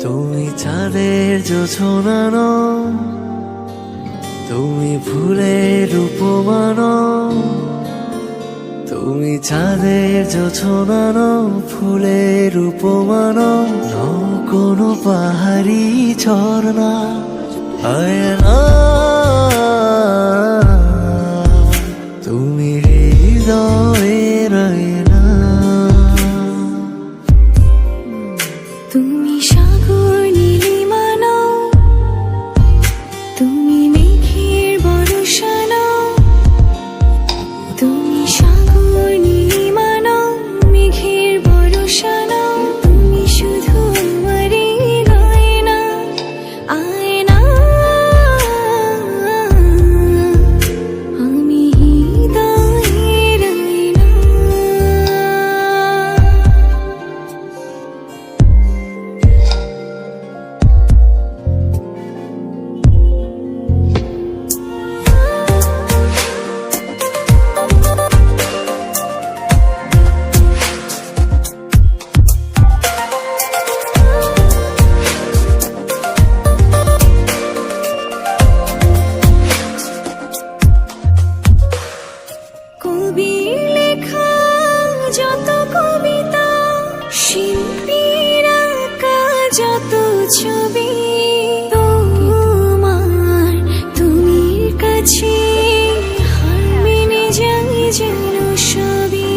তুমি চাঁদের জোছনা নও, তুমি ফুলের উপমা নও। তুমি চাঁদের জোছনা নও, ফুলের উপমা নও, নও কোনো পাহাড়ি ঝর্ণা। আয়না তুমি হৃদয়ের আয়না। তুমি সাগর নীলিমা নও, তুমি মেঘের বর্ষা নও। তুমি সাগর নীলিমা নও, মেঘের বর্ষা নও। তুমি শুধু আমারই গয়না, আয়না। আমি হৃদয়ের আয়না। কবির লেখা যত কবিতা, শিল্পীর আঁকা যত ছবি, তোমার তুমির কাছে হার মেনে যাই যেন সবই।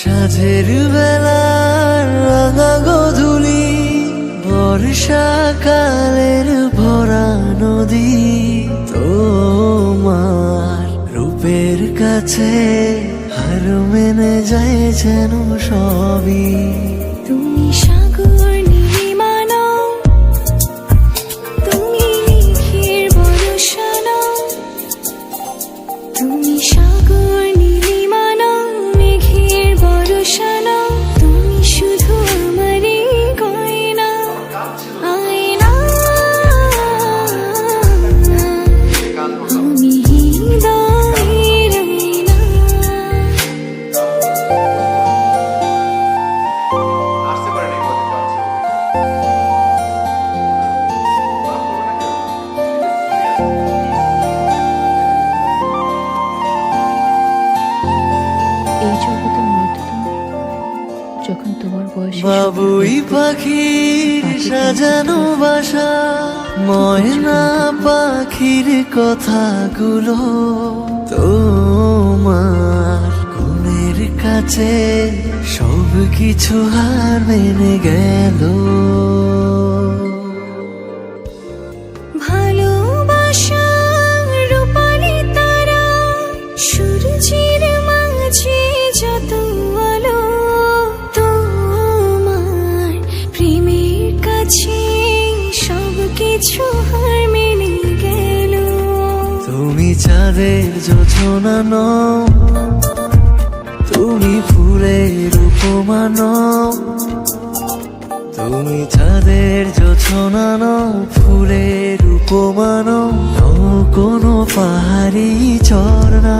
সাঁঝের বেলার রাঙা গোধূলি, বর্ষাকালের ভরা নদী, তোমার রূপের কাছে হার মেনে যায় যেন সবই। তুমি সাগর নীলিমা নও, তুমি মেঘের বর্ষা নও। তুমি সাগর নীলিমা নও, মেঘের বর্ষা নও। তুমি শুধু আমারই গয়না, আয়না। আমি হৃদয়ের আয়না। এই জগতে মৃত্যুতম যখন তোমার বয়স বাবুই পাখির সাজানো বাসা, ময়না পাখির কথাগুলো তোমার গুণের কাছে সব কিছু হার মেনে গেল। ভালোবাসা রূপালি তারা, সূর্যের মাঝে যত আলো, তোমার প্রেমের কাছে সব কিছু হার মেনে গেল। তুমি চাঁদের জোছনা নও, তুমি ফুলের উপমা নও। তুমি চাঁদের জোছনা নও, ফুলের উপমা নও, নও কোনো পাহাড়ি ঝর্ণা।